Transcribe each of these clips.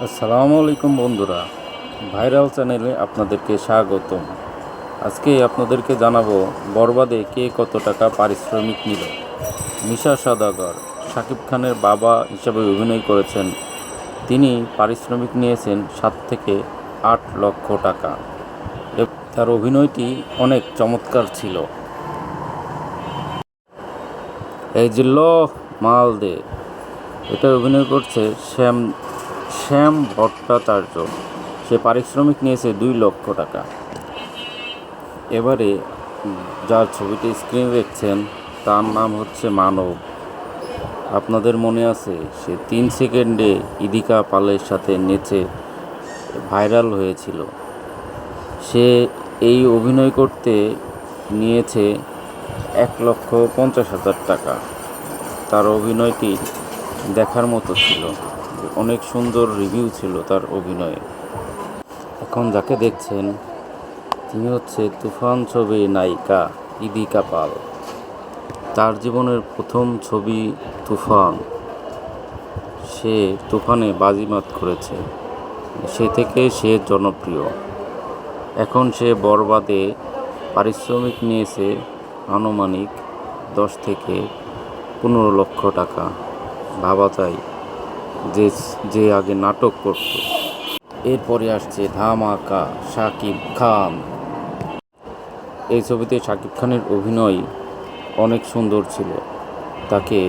আসসালামু আলাইকুম বন্ধুরা, ভাইরাল চ্যানেলে আপনাদেরকে স্বাগতম। আজকে আপনাদেরকে জানাবো বরবাদে কে কত টাকা পারিশ্রমিক নিল। মিশা সওদাগর শাকিব খানের বাবা হিসাবে অভিনয় করেছেন। তিনি পারিশ্রমিক নিয়েছেন 7 থেকে 8 লক্ষ টাকা। তার অভিনয়টি অনেক চমৎকার ছিল। এই যে মাল দে, এটা অভিনয় করছে শ্যাম ভট্টাচার্য। সে পারিশ্রমিক নিয়েছে 2 লক্ষ টাকা। এবারে যার ছবিটি স্ক্রিনে দেখছেন তার নাম হচ্ছে মানব। আপনাদের মনে আছে সে 3 সেকেন্ডে ইদিকা পালের সাথে নেচে ভাইরাল হয়েছিল। সে এই অভিনয় করতে নিয়েছে 1,50,000 টাকা। তার অভিনয়টি দেখার মতো ছিল, অনেক সুন্দর রিভিউ ছিল তার অভিনয়ে। এখন যাকে দেখছেন তিনি হচ্ছে তুফান ছবির নায়িকা ইদিকা পাল। তার জীবনের প্রথম ছবি তুফান। সে তুফানে বাজিমাত করেছে, সে থেকে সে জনপ্রিয়। এখন সে বরবাদে পারিশ্রমিক নিয়েছে আনুমানিক 10 থেকে 15 লক্ষ টাকা। ভাবা যায় যে আগে নাটক করত। এরপরে আসছে ধামাকা শাকিব খান। এই ছবিতে শাকিব খানের অভিনয় অনেক সুন্দর ছিল। তাকে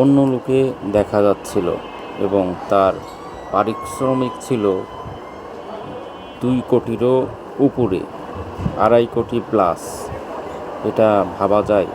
অন্য লুকে দেখা যাচ্ছিল এবং তার পারিশ্রমিক ছিল 2 কোটিরও উপরে, 2.5 কোটি প্লাস। এটা ভাবা যায়